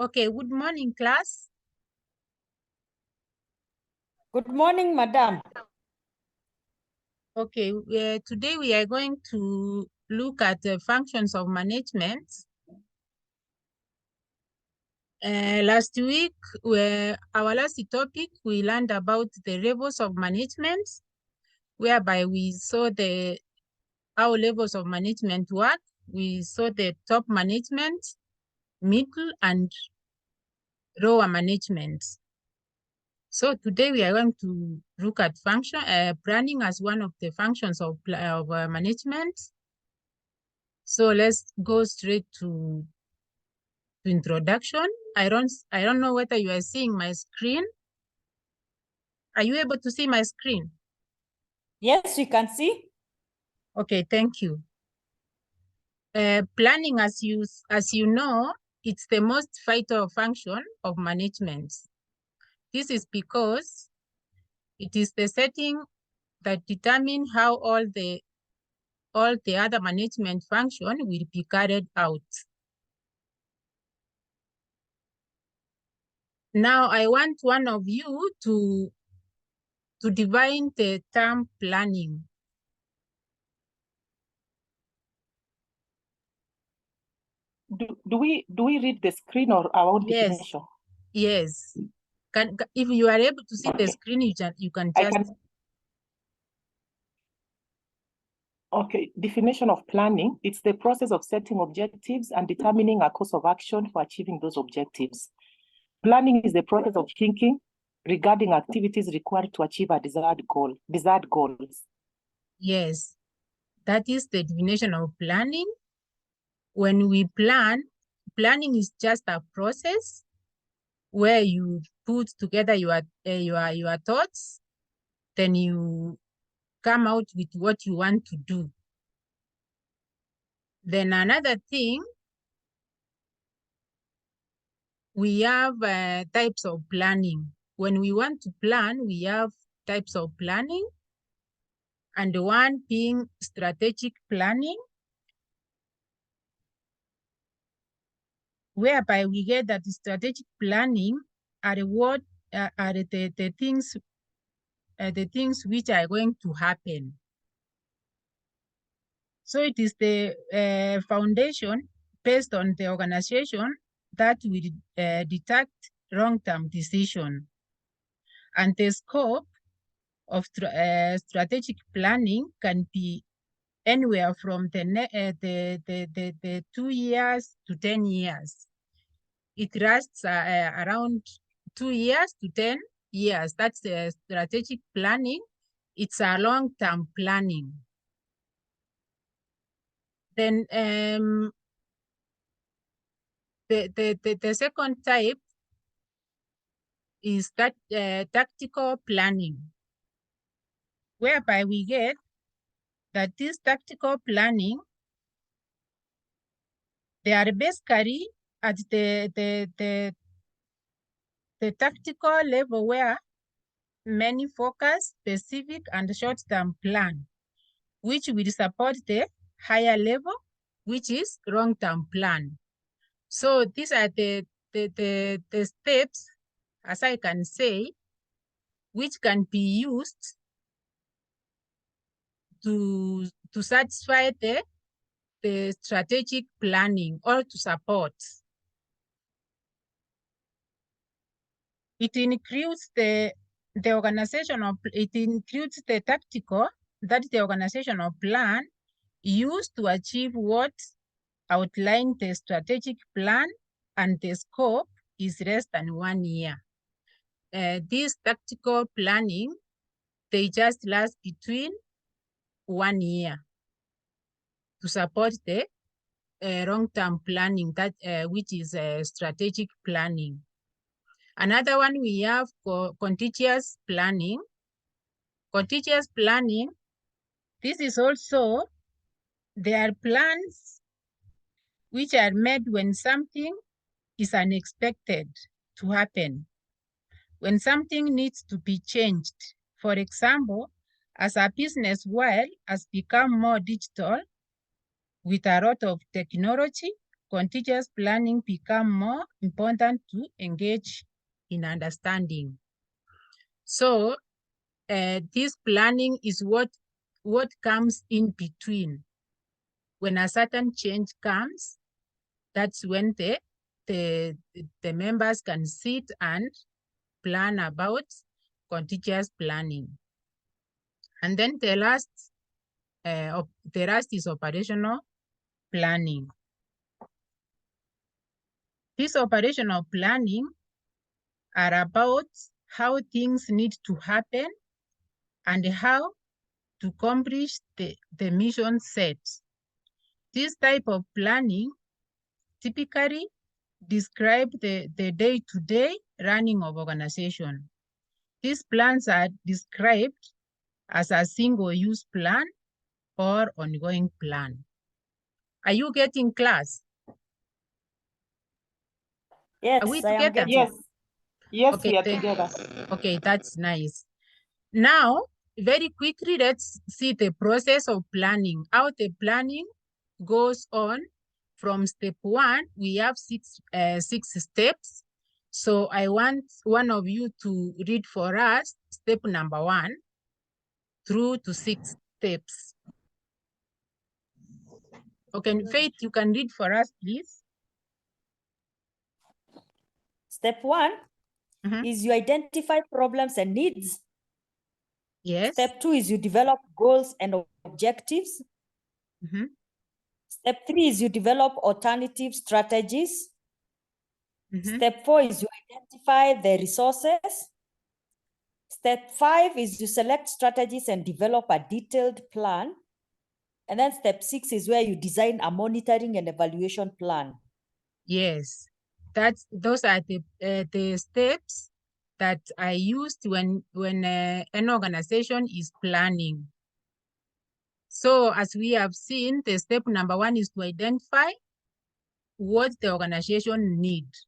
Okay, good morning, class. Good morning, madam. Okay, today we are going to look at the functions of management. Last week, our last topic, we learned about the levels of management, whereby we saw how levels of management work. We saw the top management, middle, and lower management. So today we are going to look at planning as one of the functions of management. So let's go straight to introduction. I don't know whether you are seeing my screen. Are you able to see my screen? Yes, we can see. Okay, thank you. Planning, as you know, it's the most vital function of management. This is because it is the setting that determine how all the other management function will be carried out. Now I want one of you to define the term planning. Do we read the screen or our own definition? Yes. If you are able to see the screen, you can just. Okay, definition of planning. It's the process of setting objectives and determining a course of action for achieving those objectives. Planning is the process of thinking regarding activities required to achieve a desired goals. Yes, that is the definition of planning. When we plan, planning is just a process where you put together your thoughts, then you come out with what you want to do. Then another thing, we have types of planning. When we want to plan, we have types of planning, and one being strategic planning, whereby we get that strategic planning are what are the things which are going to happen. So it is the foundation based on the organization that will detect long-term decision. And the scope of strategic planning can be anywhere from the 2 years to 10 years. It lasts around 2 years to 10 years. That's the strategic planning. It's a long-term planning. Then the second type is that tactical planning, whereby we get that this tactical planning, they are basically at the tactical level where many focus, specific, and short-term plan, which will support the higher level, which is long-term plan. So these are the steps, as I can say, which can be used to satisfy the strategic planning or to support. It includes the organizational, it includes the tactical, that the organizational plan used to achieve what outlined the strategic plan, and the scope is less than 1 year. This tactical planning, they just last between 1 year to support the long-term planning, that which is strategic planning. Another one, we have contiguous planning. Contiguous planning, this is also, there are plans which are made when something is unexpected to happen, when something needs to be changed. For example, as our business world has become more digital with a lot of technology, continuous planning become more important to engage in understanding. So this planning is what comes in between. When a certain change comes, that's when the members can sit and plan about continuous planning. And then the last is operational planning. This operational planning are about how things need to happen and how to accomplish the mission set. This type of planning typically describe the day-to-day running of organization. These plans are described as a single-use plan or ongoing plan. Are you getting class? Yes, are we I am together? getting. Yes. Yes, Okay, we are together. Okay, that's nice. Now, very quickly, let's see the process of planning. How the planning goes on. From step 1, we have six steps. So I want one of you to read for us step number 1 through to 6 steps. Okay, Faith, you can read for us, please. Step 1 is you identify problems and needs. Yes. Step 2 is you develop goals and objectives. Step 3 is you develop alternative strategies. Step 4 is you identify the resources. Step 5 is you select strategies and develop a detailed plan. And then step 6 is where you design a monitoring and evaluation plan. Yes, those are the steps that I used when an organization is planning. So as we have seen, the step number 1 is to identify what the organization needs.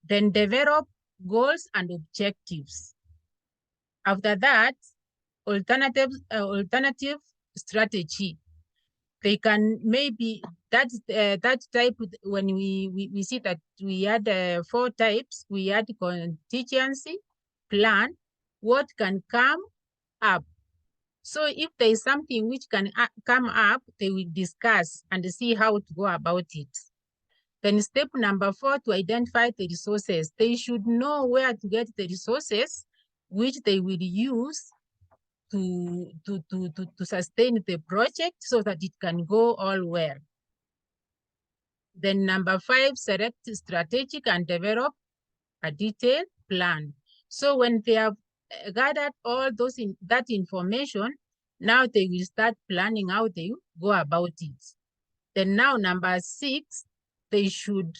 Then develop goals and objectives. After that, alternative strategy. They can maybe that type when we see that we had 4 types. We had contingency plan, what can come up. So if there is something which can come up, they will discuss and see how to go about it. Then step number 4, to identify the resources. They should know where to get the resources which they will use to sustain the project so that it can go all well. Then number 5, select strategic and develop a detailed plan. So when they have gathered all that information, now they will start planning how they go about it. Then now number 6, they should,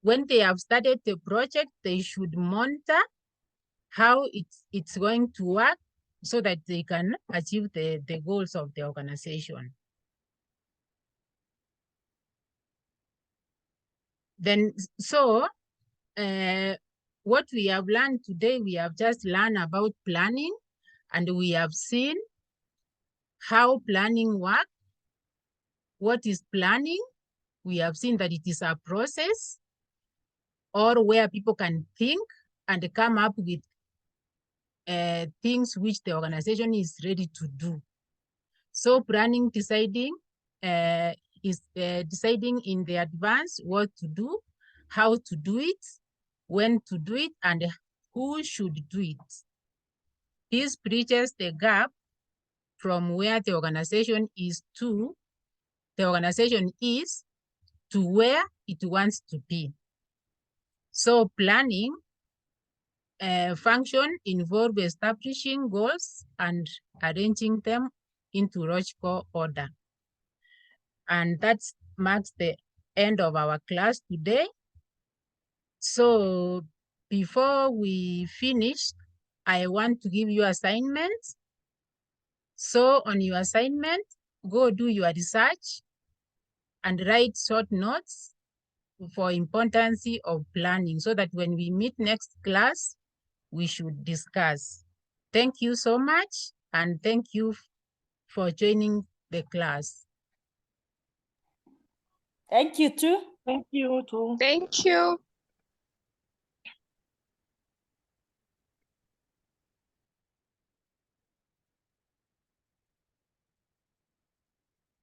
when they have started the project, they should monitor how it's going to work so that they can achieve the goals of the organization. Then, so what we have learned today, we have just learned about planning, and we have seen how planning works. What is planning? We have seen that it is a process or where people can think and come up with things which the organization is ready to do. So planning deciding is deciding in the advance what to do, how to do it, when to do it, and who should do it. This bridges the gap from where the organization is to where it wants to be. So planning function involves establishing goals and arranging them into logical order. And that marks the end of our class today. So before we finish, I want to give you assignments. So on your assignment, go do your research and write short notes for importance of planning so that when we meet next class, we should discuss. Thank you so much, and thank you for joining the class. Thank you too. Thank you too. Thank you.